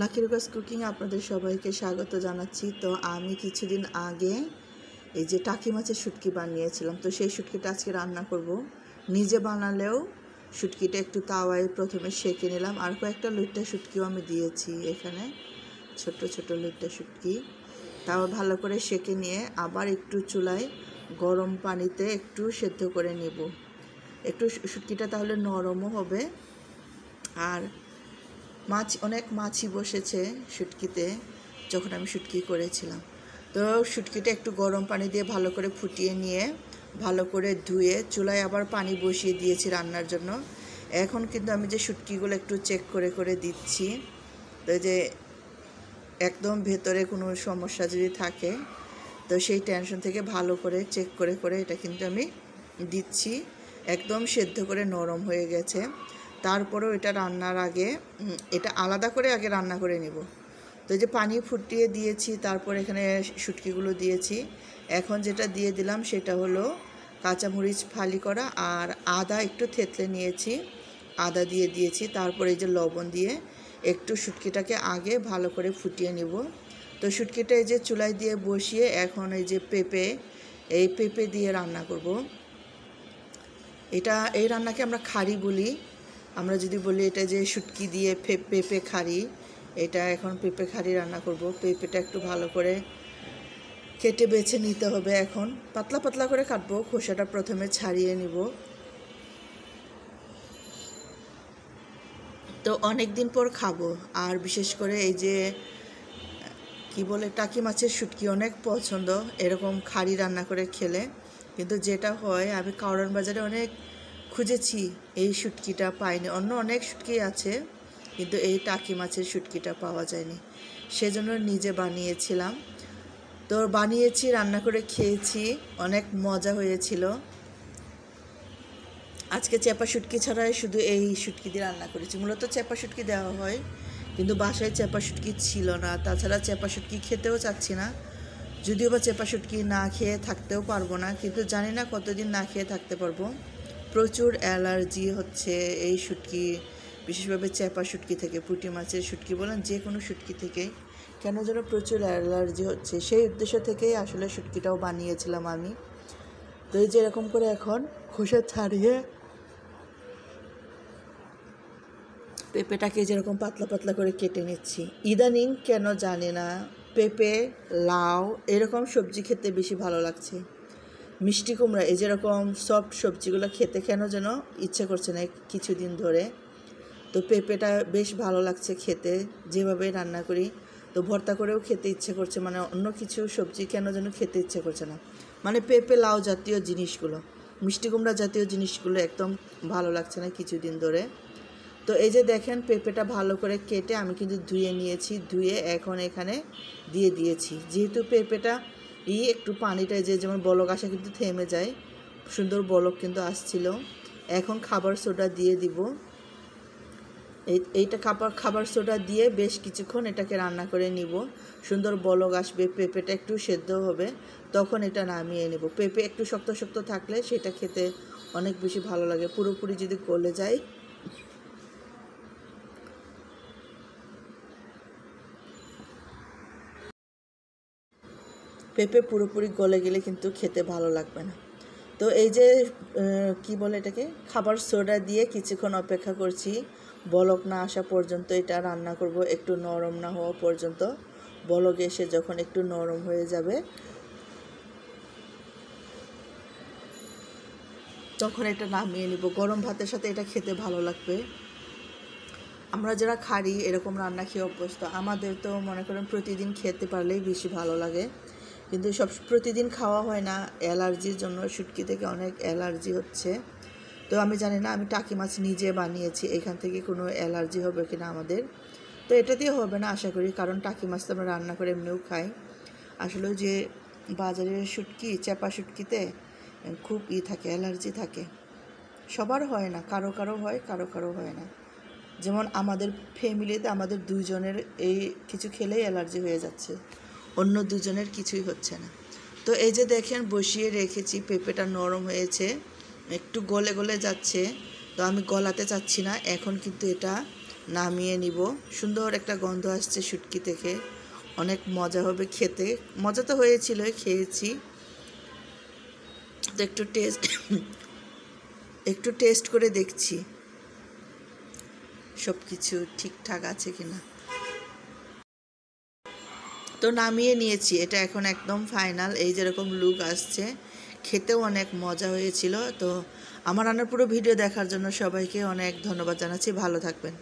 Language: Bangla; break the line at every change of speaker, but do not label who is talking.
লাকি রুকাস কুকিং আপনাদের সবাইকে স্বাগত জানাচ্ছি। তো আমি কিছুদিন আগে এই যে টাকি মাছের শুটকি বানিয়েছিলাম, তো সেই শুটকিটা আজকে রান্না করব। নিজে বানালেও শুটকিটা একটু তাওয়ায় প্রথমে সেঁকে নিলাম, আর কয়েকটা লইট্টা শুটকিও আমি দিয়েছি এখানে, ছোট ছোট লইট্টা শুটকি। তাও ভালো করে সেঁকে নিয়ে আবার একটু চুলায় গরম পানিতে একটু সেদ্ধ করে নেব, একটু শুটকিটা তাহলে নরমও হবে। আর অনেক মাছি বসেছে শুটকিতে যখন আমি শুটকি করেছিলাম। তো শুটকিটা একটু গরম পানি দিয়ে ভালো করে ফুটিয়ে নিয়ে ভালো করে ধুয়ে চুলায় আবার পানি বসিয়ে দিয়েছি রান্নার জন্য। এখন কিন্তু আমি যে শুটকিগুলো একটু চেক করে করে দিচ্ছি, তো যে একদম ভেতরে কোনো সমস্যা যদি থাকে তো সেই টেনশন থেকে ভালো করে চেক করে করে এটা কিন্তু আমি দিচ্ছি। একদম সেদ্ধ করে নরম হয়ে গেছে। তারপরেও এটা রান্নার আগে এটা আলাদা করে আগে রান্না করে নেব। তো যে পানি ফুটিয়ে দিয়েছি, তারপর এখানে শুটকিগুলো দিয়েছি। এখন যেটা দিয়ে দিলাম সেটা হলো কাঁচামরিচ ফালি করা আর আদা একটু থেতলে নিয়েছি, আদা দিয়ে দিয়েছি। তারপরে এই যে লবণ দিয়ে একটু শুটকিটাকে আগে ভালো করে ফুটিয়ে নেব। তো শুটকিটা এই যে চুলায় দিয়ে বসিয়ে এখন এই যে পেঁপে দিয়ে রান্না করব। এই রান্নাকে আমরা খাড়ি বলি। আমরা যদি বলি এটা যে শুটকি দিয়ে পেঁপে খাড়ি, এটা এখন পেঁপে খাড়ি রান্না করব। পেঁপেটা একটু ভালো করে কেটে বেছে নিতে হবে। এখন পাতলা পাতলা করে কাটবো, খোসাটা প্রথমে ছাড়িয়ে নিব। তো অনেক দিন পর খাবো, আর বিশেষ করে এই যে কি বলে টাকি মাছের শুটকি অনেক পছন্দ এরকম খাড়ি রান্না করে খেলে। কিন্তু যেটা হয়, আমি কাউরান বাজারে অনেক খুঁজেছি, এই শুটকিটা পাইনি। অন্য অনেক শুটকি আছে কিন্তু এই টাকি মাছের শুটকিটা পাওয়া যায়নি, সেজন্য নিজে বানিয়েছিলাম। তো বানিয়েছি, রান্না করে খেয়েছি, অনেক মজা হয়েছিল। আজকে চেপা শুটকি ছাড়াই শুধু এই শুটকি দিয়ে রান্না করেছি। মূলত চেপা শুটকি দেওয়া হয়, কিন্তু বাসায় চেপা শুটকি ছিল না। তাছাড়া চেপা শুটকি খেতেও চাচ্ছি না, যদিও বা চেপা শুটকি না খেয়ে থাকতেও পারবো না, কিন্তু জানি না কতদিন না খেয়ে থাকতে পারবো। প্রচুর অ্যালার্জি হচ্ছে এই শুটকি, বিশেষভাবে চেপা শুটকি থেকে। পুঁটি মাছের শুটকি বলেন, যে কোনো শুটকি থেকে কেন যেন প্রচুর অ্যালার্জি হচ্ছে। সেই উদ্দেশ্য থেকেই আসলে শুটকিটাও বানিয়েছিলাম আমি। তো এই যে এরকম করে এখন খোসা ছাড়িয়ে পেঁপেটাকে যেরকম পাতলা পাতলা করে কেটে নিচ্ছি। ইদানিং কেন জানি না পেঁপে, লাউ এরকম সবজি খেতে বেশি ভালো লাগছে। মিষ্টি কুমড়া এই যেরকম সফট সবজিগুলো খেতে কেন যেন ইচ্ছে করছে না কিছুদিন ধরে। তো পেঁপেটা বেশ ভালো লাগছে খেতে, যেভাবে রান্না করি। তো ভর্তা করেও খেতে ইচ্ছে করছে, মানে অন্য কিছু সবজি কেন যেন খেতে ইচ্ছে করছে না। মানে পেঁপে, লাউ জাতীয় জিনিসগুলো, মিষ্টি কুমড়া জাতীয় জিনিসগুলো একদম ভালো লাগছে না কিছুদিন ধরে। তো এই যে দেখেন পেঁপেটা ভালো করে কেটে আমি কিন্তু ধুয়ে নিয়েছি, ধুয়ে এখন এখানে দিয়ে দিয়েছি। যেহেতু পেঁপেটা একটু পানিটা যে যেমন বলক আসা কিন্তু থেমে যায়, সুন্দর বলক কিন্তু আসছিল। এখন খাবার সোডা দিয়ে দিব। এইটা খাবার সোডা দিয়ে বেশ কিছুক্ষণ এটাকে রান্না করে নিব। সুন্দর বলক আসবে, পেঁপেটা একটু সেদ্ধ হবে, তখন এটা নামিয়ে নেব। পেঁপে একটু শক্ত শক্ত থাকলে সেটা খেতে অনেক বেশি ভালো লাগে। পুরোপুরি যদি গলে যায়, পেঁপে পুরোপুরি গলে গেলে কিন্তু খেতে ভালো লাগবে না। তো এই যে কি বলে এটাকে খাবার সোডা দিয়ে কিছুক্ষণ অপেক্ষা করছি বলক না আসা পর্যন্ত। এটা রান্না করব একটু নরম না হওয়া পর্যন্ত। বলক এসে যখন একটু নরম হয়ে যাবে তখন এটা নামিয়ে নিব। গরম ভাতের সাথে এটা খেতে ভালো লাগবে। আমরা যারা খাড়ি এরকম রান্না খেয়ে অভ্যস্ত, আমাদের তো মনে করেন প্রতিদিন খেতে পারলেই বেশি ভালো লাগে, কিন্তু সব প্রতিদিন খাওয়া হয় না। অ্যালার্জির জন্য শুটকি থেকে অনেক অ্যালার্জি হচ্ছে। তো আমি জানি না, আমি টাকি মাছ নিজে বানিয়েছি, এখান থেকে কোনো অ্যালার্জি হবে কিনা আমাদের। তো এটা দিয়ে হবে না আশা করি, কারণ টাকি মাছ তো আমরা রান্না করে এমনিও খাই। আসলে যে বাজারের শুটকি, চেপা শুটকিতে খুব থাকে, অ্যালার্জি থাকে। সবার হয় না, কারো কারো হয়, কারো কারো হয় না। যেমন আমাদের ফ্যামিলিতে আমাদের দুজনের এই কিছু খেলেই অ্যালার্জি হয়ে যাচ্ছে, অন্য দুজনের কিছুই হচ্ছে না। তো এই যে দেখেন বসিয়ে রেখেছি, পেঁপেটা নরম হয়েছে, একটু গলে গলে যাচ্ছে। তো আমি গলাতে চাচ্ছি না, এখন কিন্তু এটা নামিয়ে নিব। সুন্দর একটা গন্ধ আসছে শুটকি থেকে, অনেক মজা হবে খেতে। মজা তো হয়েছিল, খেয়েছি তো একটু টেস্ট করে দেখছি সব কিছু ঠিকঠাক আছে কিনা। তো নামিয়ে নিয়েছি, এটা এখন একদম ফাইনাল। এই যেরকম লুক আসছে, খেতেও অনেক মজা হয়েছিল। তো আমার রান্নার পুরো ভিডিও দেখার জন্য সবাইকে অনেক ধন্যবাদ জানাচ্ছি। ভালো থাকবেন।